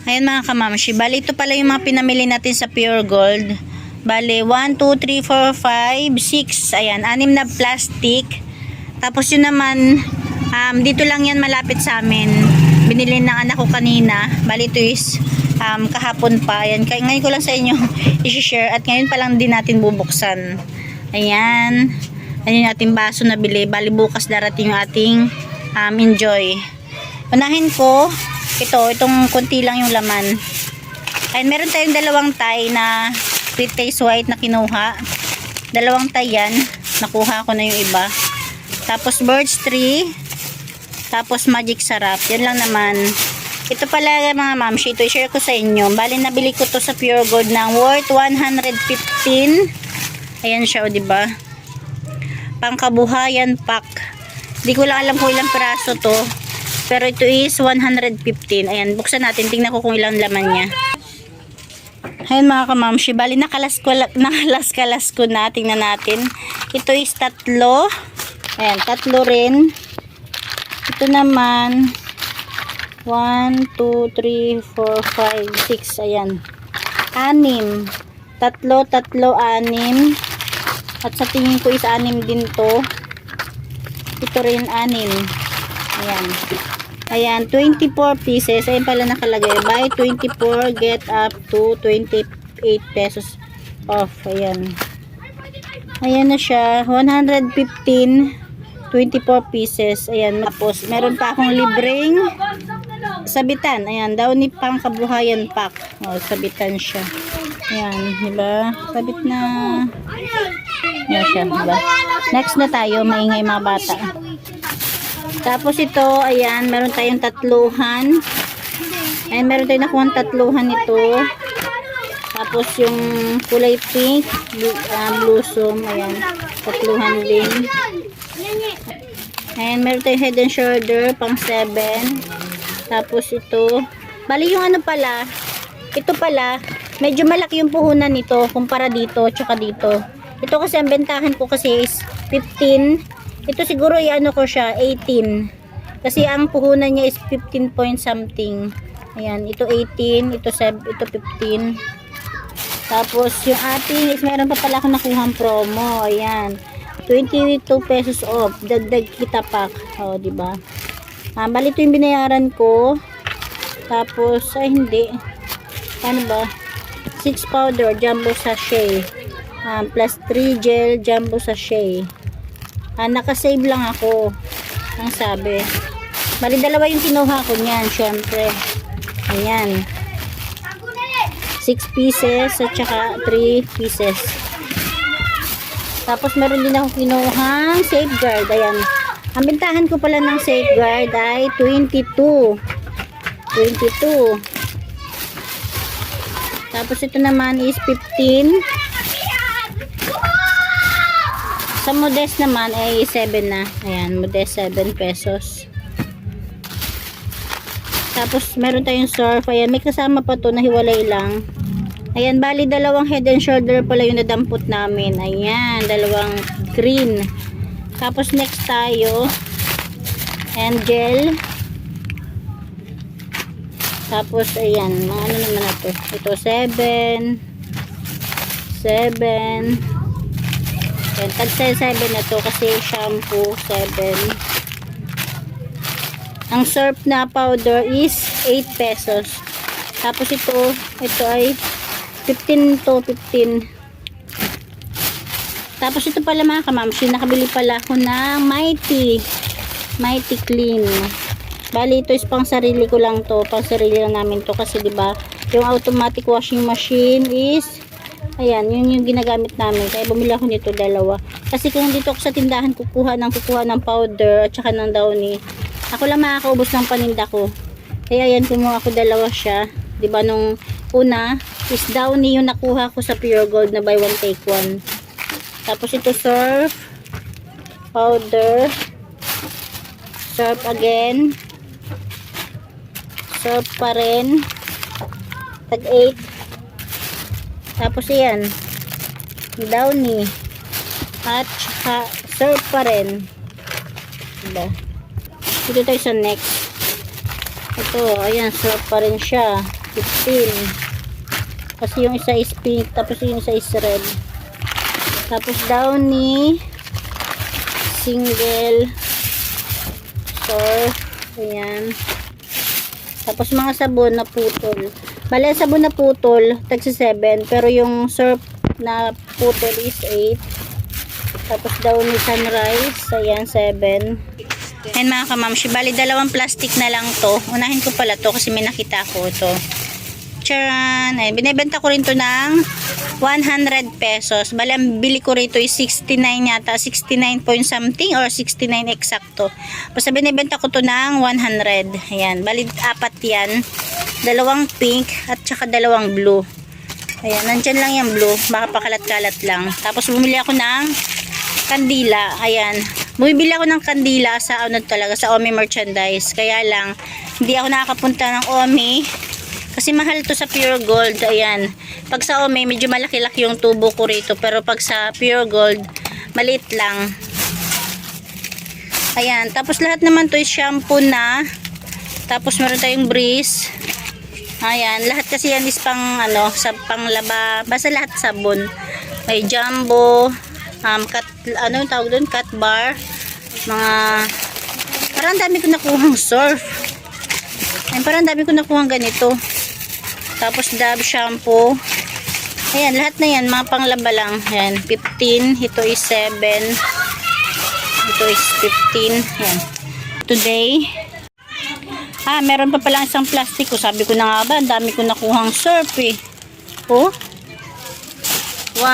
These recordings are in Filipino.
Ayan mga kamamshi, bali ito pala yung mga pinamili natin sa Pure Gold. Bali 1, 2, 3, 4, 5, 6. Ayan, 6 na plastic. Tapos yun naman, dito lang yan malapit sa amin. Binili ng anak ko kanina. Bali ito is kahapon pa. Ayan, ngayon ko lang sa inyo i-share at ngayon pa lang din natin bubuksan. Ayan. Ayan yung ating baso na bili. Bali bukas darating yung ating enjoy. Unahin ko itong konti lang yung laman. Ayan, meron tayong dalawang tie na sweet taste white na kinuha. Dalawang tie yan. Nakuha ko na yung iba. Tapos birch tree. Tapos magic sarap. Yan lang naman. Ito pala mga mamshi, ito i-share ko sa inyo. Bali nabili ko to sa Pure Gold ng worth 115. Ayan siya, o diba? Pangkabuhayan pack. Hindi ko lang alam kung ilang piraso to. Pero ito is 115. Ayan, buksan natin. Tingnan ko kung ilang laman niya. Ayan mga kamamshi. Bali, nakalas ko na. Tingnan natin. Ito is 3. Ayan, 3 rin. Ito naman 1, 2, 3, 4, 5, 6. Ayan. 6. 3, 6. At sa tingin ko is 6 din to. Ito rin 6. Ayan. Ayan, 24 pieces. Ayan pala nakalagay. Buy 24, get up to 28 pesos off. Ayan. Ayan na siya. 115, 24 pieces. Ayan. Tapos, meron pa akong libreng sabitan. Ayan. Downy Pangkabuhayan pack. O, sabitan siya. Ayan. Diba? Sabit na. Ayan siya. Diba? Next na tayo. Maingay mga bata. Tapos ito, ayan, meron tayong 3. Ayan, meron tayong nakuha 3 ito. Tapos yung kulay pink, blossom, ayan, 3 din. Ayan, meron tayong head and shoulder, pang 7. Tapos ito, bali yung ano pala, ito pala, medyo malaki yung puhunan nito, kumpara dito, tsaka dito. Ito kasi ang bentahan ko kasi is 15. Ito siguro i-ano ko siya 18. Kasi ang puhunan niya is 15 point something. Ayan, ito 18, ito 15. Tapos yung ating is meron pa pala akong nakuhang promo. Ayan. 22 pesos off. Dagdag kita pack. O, di ba? Bali ito yung binayaran ko. Tapos ay hindi. Ano ba? 6 powder jumbo sachet. Plus 3 gel jumbo sachet. Naka-save lang ako. Ang sabi. Bali, 2 yung kinuha ko niyan, syempre. Ayan. 6 pieces at saka 3 pieces. Tapos, meron din ako kinuhang safeguard. Ayan. Ang bintahan ko pala ng safeguard ay 22. 22. Tapos, ito naman is 15. Sa Modest naman ay 7 na. Ayan, Modest 7 pesos. Tapos meron tayong surf. Ayan, may kasama pa to na hiwalay lang. Ayan, bali 2 head and shoulder pala yung nadampot namin. Ayan, 2 green. Tapos next tayo. And gel. Tapos ayan, mga ano naman na to. Ito 7. 7. Ayan, tag 7 na to kasi shampoo 7. Ang surf na powder is 8 pesos. Tapos ito ay 15 to 15. Tapos ito pala mga kamamshi, nakabili pala ako ng Mighty Clean. Bali ito is pang sarili ko lang to, pang sarili lang namin to kasi 'di ba, yung automatic washing machine is ayan, yun yung ginagamit namin. Kaya bumili ako nito 2. Kasi kung dito ako sa tindahan kukuha ng powder at saka ng Downy, ako lang makakaubos ng paninda ko. Kaya yan, kumuha ako 2 siya. 'Di ba nung una is Downy yung nakuha ko sa Pure Gold na buy 1 take 1. Tapos ito surf powder, surf again, surf pa rin, tag 8. Tapos yan, Downy at saka surf pa rin. Diba? Dito tayo sa next. Ito, ayan, surf pa rin siya. 15. Kasi yung isa is pink, tapos yung isa is red. Tapos Downy, single, surf, ayan. Tapos mga sabon na putol. Bale, sabon na putol, tagsa 7. Pero yung surf na putol is 8. Tapos Downy Sunrise, ayan, 7. Ayan mga kamamshi, bali dalawang plastic na lang to. Unahin ko pala to kasi may nakita ko to. Charan! Ayan, binibenta ko rin to ng 100 pesos. Bali, ang bili ko rito is 69 yata. 69 point something or 69 eksakto. Basta binibenta ko to ng 100. Ayan, bali apat yan. Dalawang pink at saka dalawang blue. Ayan, nandyan lang yung blue. Baka pakalat-kalat lang. Tapos bumili ako ng kandila. Ayan. Bumibili ako ng kandila sa ano talaga, sa Omi merchandise. Kaya lang, hindi ako nakakapunta ng Omi. Kasi mahal to sa Pure Gold. Ayan. Pag sa Omi, medyo malaki-laki yung tubo ko rito. Pero pag sa Pure Gold, maliit lang. Ayan. Tapos lahat naman to is shampoo na. Tapos meron tayong Breeze. Ayan. Lahat kasi yan is pang, ano, sa panglaba. Basta lahat sabon. May Jumbo. Ano yung tawag doon? Cat bar. Mga, parang dami ko nakuhang surf. Ayan, parang dami ko nakuhang ganito. Tapos Dove shampoo. Ayan, lahat na yan. Mga panglaba lang. Ayan, 15. Ito is 7. Ito is 15. Ayan. Today. Meron pa palang isang plastic. Sabi ko na nga ba, ang dami ko nakuhang surf eh. Oh. 1,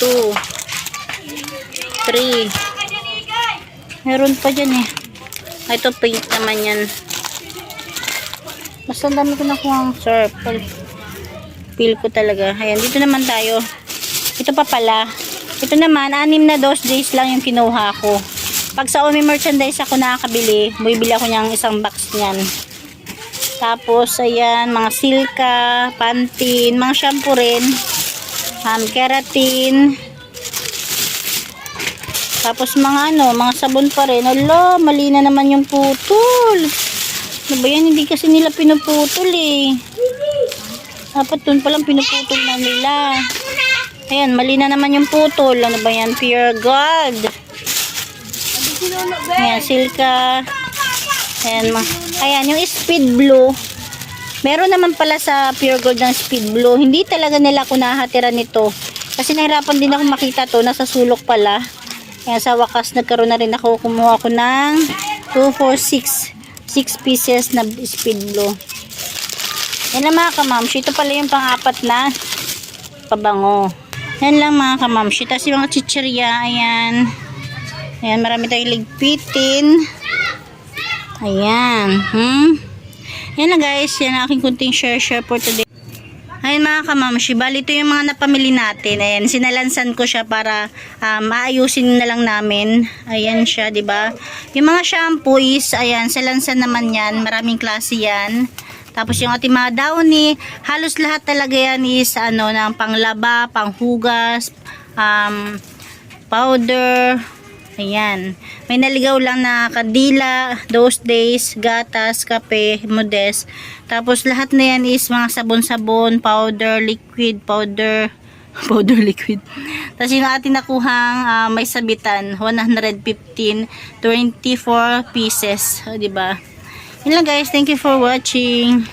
2, 3. Meron pa dyan eh. Ito pink naman yan. Basta ang dami ko nakuha ang surf. Feel ko talaga. Ayan, dito naman tayo. Ito pa pala. Ito naman, 6 na days lang yung kinuha ko. Pag sa Omi merchandise ako nakakabili, bumibili ako niyang isang box niyan. Tapos, ayan, mga Silka, Pantene, mga shampoo rin. Keratin. Tapos mga ano, mga sabon pa rin. Alo, mali na naman yung putol. Ano ba yan? Hindi kasi nila pinuputol eh. Dapat dun palang pinuputol na nila. Ayan, mali na naman yung putol. Ano ba yan? Pure Gold. Ayan, Silka. Ayan, ayan, yung Speed Blue. Meron naman pala sa Pure Gold ng Speed Blue. Hindi talaga nila ako nahatira nito. Kasi nahirapan din ako makita to. Nasa sulok pala. Ayan, sa wakas nagkaroon na rin ako. Kumuha ko ng 2, 4, 6 pieces na Speed Blue. Yan lang mga kamamshi. Ito pala yung pang-apat na pabango. Yan lang mga kamamshi. Tapos yung mga chichirya. Ayan. Ayan, marami tayong ligpitin. Ayan. Yan lang guys. Yan ang aking kunting share for today. Ayan mga kamamshi, bali ito yung mga napamili natin. Ayan, sinalansan ko siya para maayusin na lang namin. Ayan siya, 'di ba? Yung mga shampoo is ayan, sa lansan naman 'yan, maraming klase 'yan. Tapos yung ating mga Downy, halos lahat talaga 'yan is ano, ng panglaba, panghugas, powder. Ayan. May naligaw lang na kandila, those days, gatas, kape, modest. Tapos lahat na yan is mga sabon-sabon, powder, liquid, powder liquid. Tapos yung ating nakuhang may sabitan, 115, 24 pieces. O, diba? Yun lang guys. Thank you for watching.